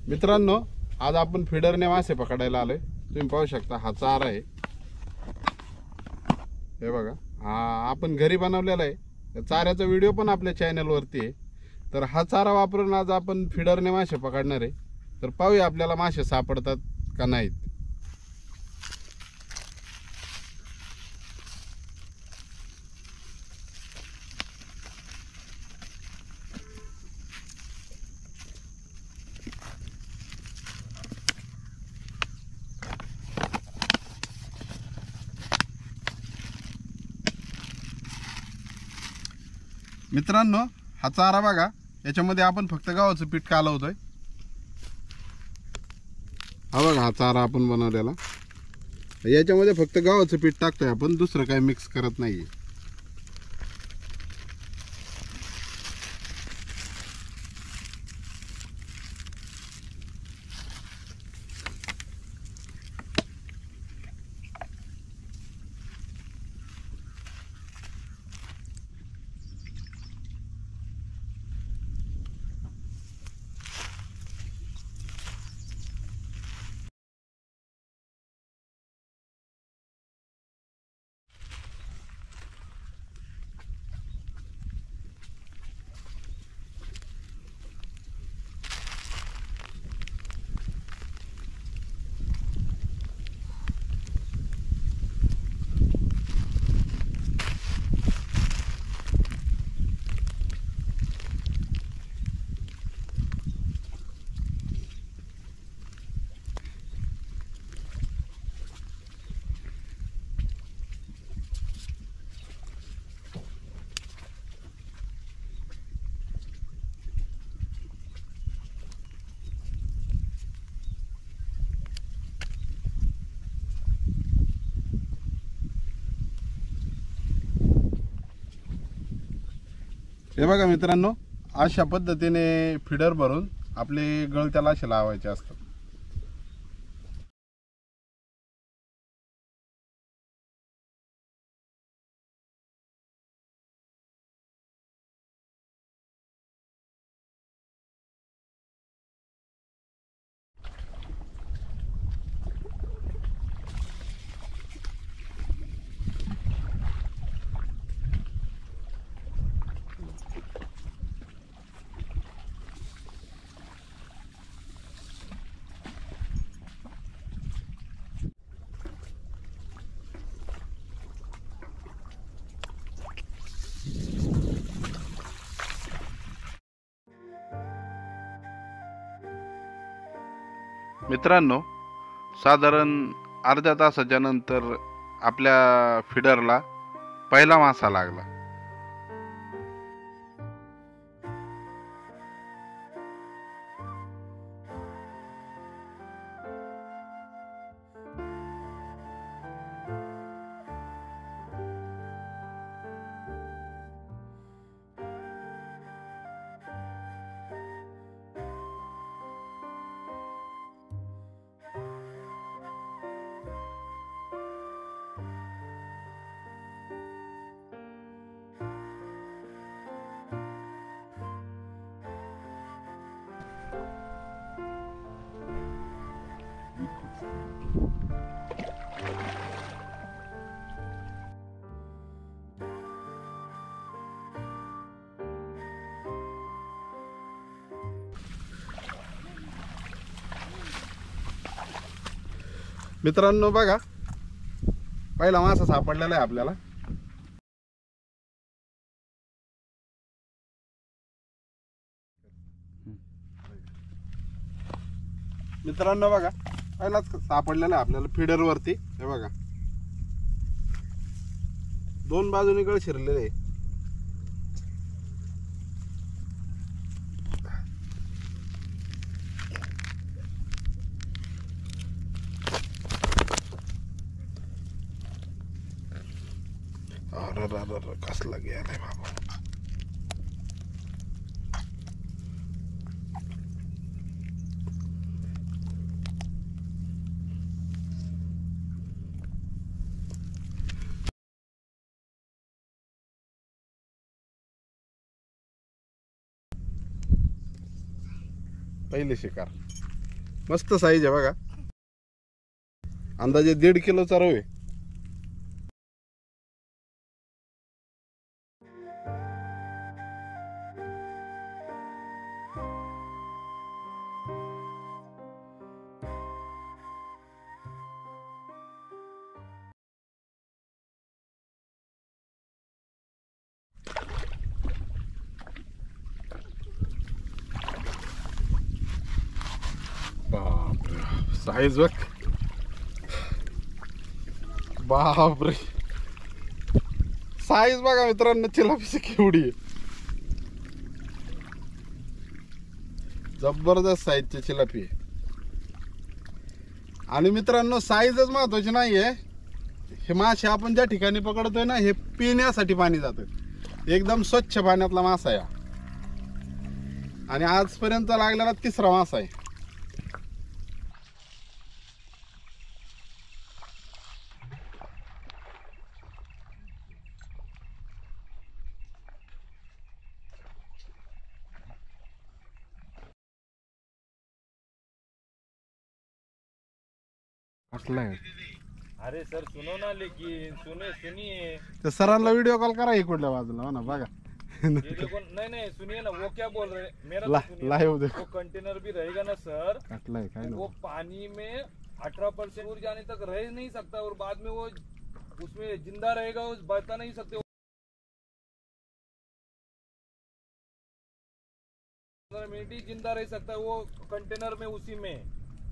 मित्रांनो, आज आपण फिडरने मासे पकडायला आलोय। तुम्ही पाहू शकता हा चारा आहे, हे बघा। हा आपण घरी बनवलेला आहे। चाऱ्याचा व्हिडिओ पण आपल्या चॅनल वरती आहे। तर हा चारा वापरून आज आपण फिडरने मासे पकडणार आहे। तर पाहूया आपल्याला मासे सापडतात का नाहीत। मित्रांनो, हा चारा बघा, याच्यामध्ये आपण फक्त गव्हाचं पीठ कालवतोय। हा बघा, हा चारा आपण बनवलेला, याच्यामध्ये फक्त गव्हाचं पीठ टाकतोय आपण, दुसरं काही मिक्स करत नाहीये। हे बघा मित्रांनो, अशा पद्धतीने फिडर भरून आपले गळत्याला असे लावायचे असतात। मित्रांनो, साधारण अर्ध्या तासाच्या नंतर आपल्या फिडरला पहिला मासा लागला। मित्रांनो बघा, पहिला मासा सापडलेला आहे आपल्याला। मित्रांनो बघा, पहिलाच सापडलेला आहे आपल्याला फिडर वरती। हे बघा, दोन बाजूने गळ शिरलेले आहे। अरे कसला गेलाय बाबा। पहिले शिकार। मस्त साईज आहे बघा, अंदाजे 1.5 किलोचा रव आहे. बापरे, साईज बघ, बापरे साईज बघा मित्रांनो, चिलापीची केवढी आहे. जबरदस्त साईजची चिलापी आहे. आणि मित्रांनो साईजच महत्वाची नाहीये, हे मासे आपण ज्या ठिकाणी पकडतोय ना, हे पिण्यासाठी पाणी जातं. एकदम स्वच्छ पाण्यातला मासा आहे आणि आजपर्यंत लागलेला 3रा मासा आहे. अरे सर सुनो ना, लेकिन सुनिए तर सरांना व्हिडिओ कॉल करा इकडल्या बाजूला, हो ना बघा. ये देखो, नहीं सुनिए ना, वो क्या बोल रहे मेरा तो सुनिए, लाइव देखो, वो कंटेनर भी रहेगा ना सर, कटलाय काय वो पानी में 18% दूर जाने तक रह नहीं सकता और बाद में वो उसमें जिंदा रहेगा, वो बता नहीं सकते. 15 मिनट ही जिंदा रह सकता है वो कंटेनर में, उसी में,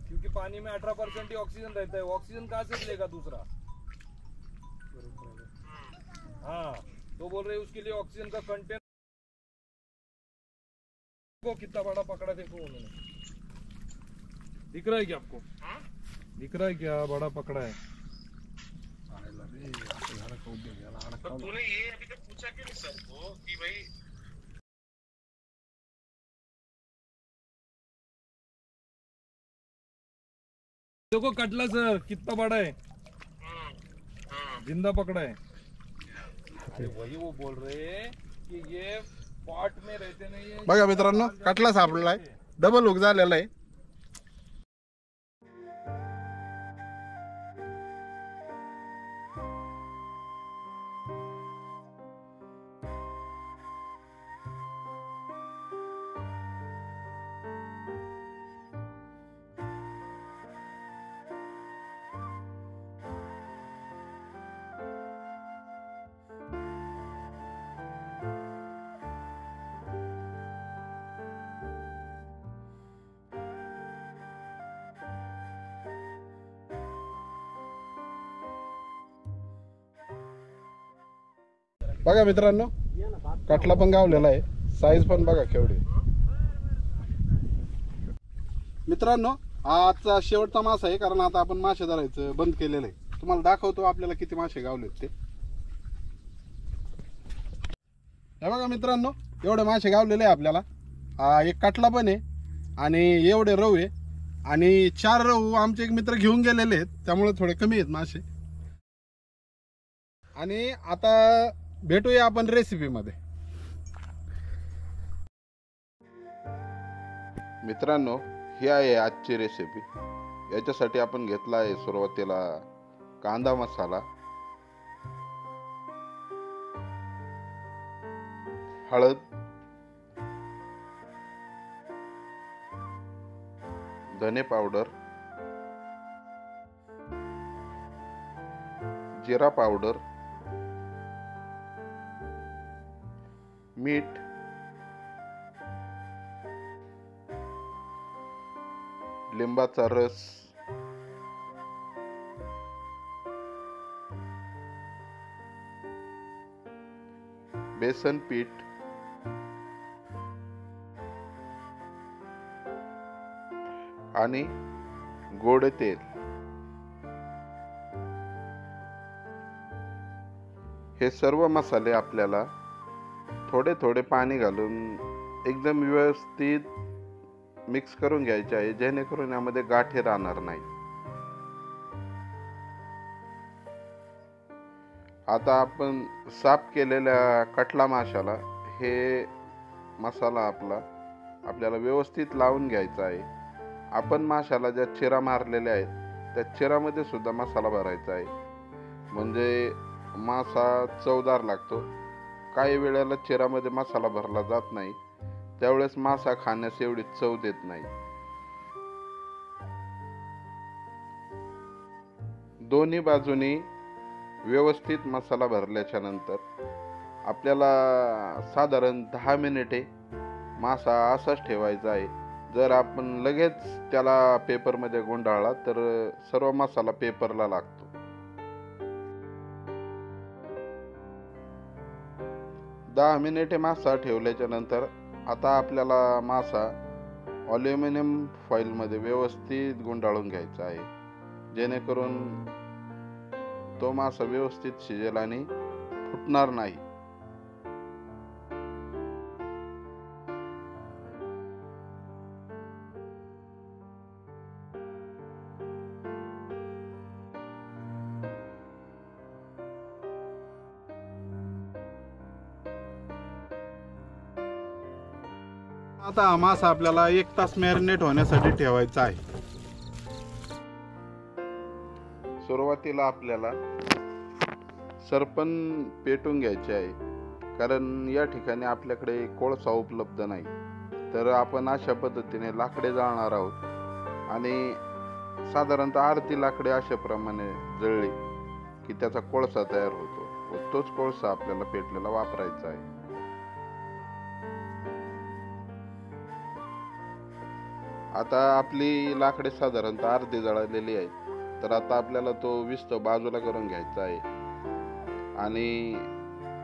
क्योंकि पानी में 18% ही ऑक्सीजन रहता है. ऑक्सीजन कहाँ से लेगा दूसरा? हाँ, तो बोल रहे उसके लिए ऑक्सीजन का कंटेनर को कितना बड़ा पकड़ा देखो उन्होंने. दिख रहा है क्या आपको? दिख रहा है क्या बड़ा पकड़ा है? तो तूने ये अभी तक पूछा क्यों नहीं सर को कि भाई देखो कटला सर कितना बड़ा है, जिंदा पकड़ा है. अरे वही वो बोल रहे हैं कि ये पॉट में रहते नहीं है. बघा मित्रांनो, कटला सापडलाय, डबल हुक झालेला आहे. बघा मित्रांनो, कटला पण गावलेला आहे, साईज पण बघा केवढी. मित्रांनो हा आजचा शेवटचा मासा आहे, कारण आता आपण मासे धरायचं बंद केलेलं आहे. तुम्हाला दाखवतो आपल्याला किती मासे गावलेत ते. हे बघा मित्रांनो, एवढे मासे गावलेले आहे आपल्याला. एक कटला पण आहे आणि एवढे रव आहे आणि 4 रव आमचे एक मित्र घेऊन गेलेले आहेत, त्यामुळे थोडे कमी आहेत मासे. आणि आता भेटूया आपण रेसिपी मध्ये. मित्रांनो ही आहे आजची रेसिपी. याच्यासाठी आपण घेतला आहे सुरुवातीला कांदा मसाला, हळद, धने पावडर, जिरा पावडर, मीठ, लिंबाचा रस, बेसन पीठ, आणि गोड तेल. हे सर्व मसाले आपल्याला थोडे थोडे पाणी घालून एकदम व्यवस्थित मिक्स करून घ्यायचे आहे, जेणेकरून यामध्ये गाठी राहणार नाही. आता आपण साफ केलेल्या कटला माशाला हे मसाला आपल्याला व्यवस्थित लावून घ्यायचा आहे आपण माशाला ज्या चिरा मारलेल्या आहेत त्या चिरामध्ये सुद्धा मसाला भरायचा आहे, म्हणजे मासा चवदार लागतो. काही वेळेला चिरामध्ये मसाला भरला जात नाही, त्यावेळेस मासा खाण्यास एवढी चव देत नाही. दोन्ही बाजूनी व्यवस्थित मसाला भरल्याच्या नंतर आपल्याला साधारण 10 मिनिटे मासा असाच ठेवायचा आहे. जर आपण लगेच त्याला पेपरमध्ये गुंडाळला तर सर्व मसाला पेपरला लागतो. दहा मिनिटे मासा ठेवल्याच्या नंतर आता आपल्याला मासा ॲल्युमिनियम फॉइलमध्ये व्यवस्थित गुंडाळून घ्यायचा आहे, जेणेकरून तो मासा व्यवस्थित शिजेल आणि फुटणार नाही. आता हा मासा आपल्याला 1 तास मॅरिनेट होण्यासाठी ठेवायचा आहे. सुरुवातीला आपल्याला सरपण पेटून घ्यायचे आहे, कारण या ठिकाणी आपल्याकडे कोळसा उपलब्ध नाही. तर आपण अशा पद्धतीने लाकडे जाळणार आहोत आणि साधारणतः अर्धी लाकडे अशा प्रमाणे जळली की त्याचा कोळसा तयार होतो व तोच कोळसा आपल्याला पेटलेला वापरायचा आहे. आता आपली लाकडे साधारणतः अर्धी जळलेली आहेत, तर आता आपल्याला तो विस्तव बाजूला करून घ्यायचा आहे आणि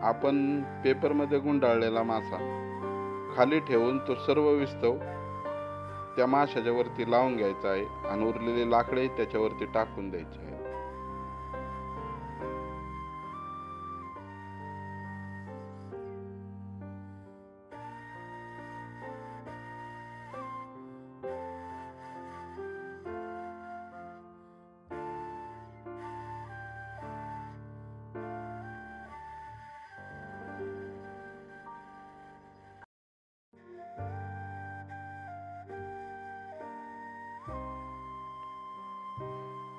आपण पेपरमध्ये गुंडाळलेला मासा खाली ठेवून तो सर्व विस्तव त्या माशाच्या वरती लावून घ्यायचा आहे आणि उरलेले लाकडे त्याच्यावरती टाकून द्यायचे आहे.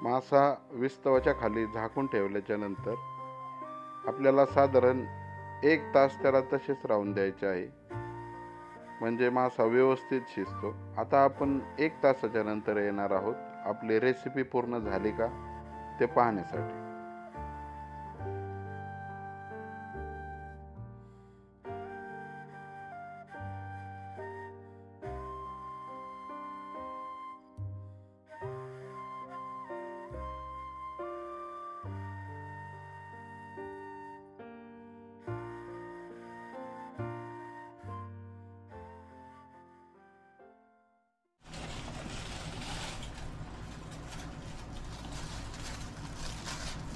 मासा विस्तवाच्या खाली झाकून ठेवल्याच्या नंतर आपल्याला साधारण 1 तास त्याला तसेच राहून द्यायचे आहे, म्हणजे मासा व्यवस्थित शिजतो. आता आपण 1 तासाच्या नंतर येणार आहोत आपली रेसिपी पूर्ण झाली का ते पाहण्यासाठी.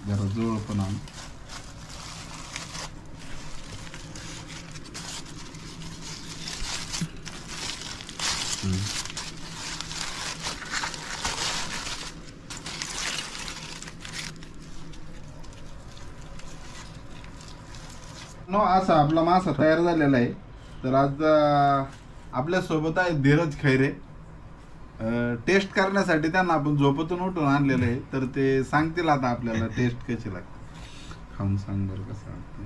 जरा जवळ पण आण. असा आपला मासा तयार झालेला आहे. तर आज आपल्या सोबत आहे धीरज खैरे. टेस्ट करण्यासाठी त्यांना आपण झोपेतून उठून आणलेलं आहे, तर ते सांगतील आता आपल्याला टेस्ट कशी लागते. खाऊन सांग बरं कसं वाटतं.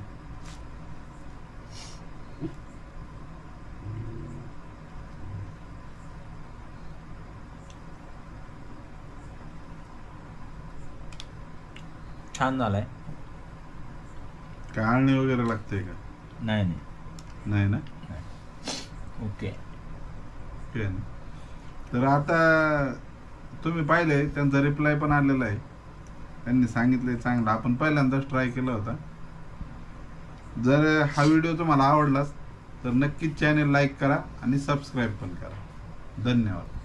छान झालाय. काय आळणी वगैरे लागते का? नाही नाही नाही ना. ओके. ओके. तर आता तुम्ही पाहिले त्यांचा रिप्लाय पण आलेला आहे. त्यांनी सांगितलंय चांगलं. आपण पहिल्यांदाच ट्राय केला होता. जर हा व्हिडिओ तुम्हाला आवडलाच तर नक्कीच चॅनल लाईक करा आणि सबस्क्राईब पण करा. धन्यवाद.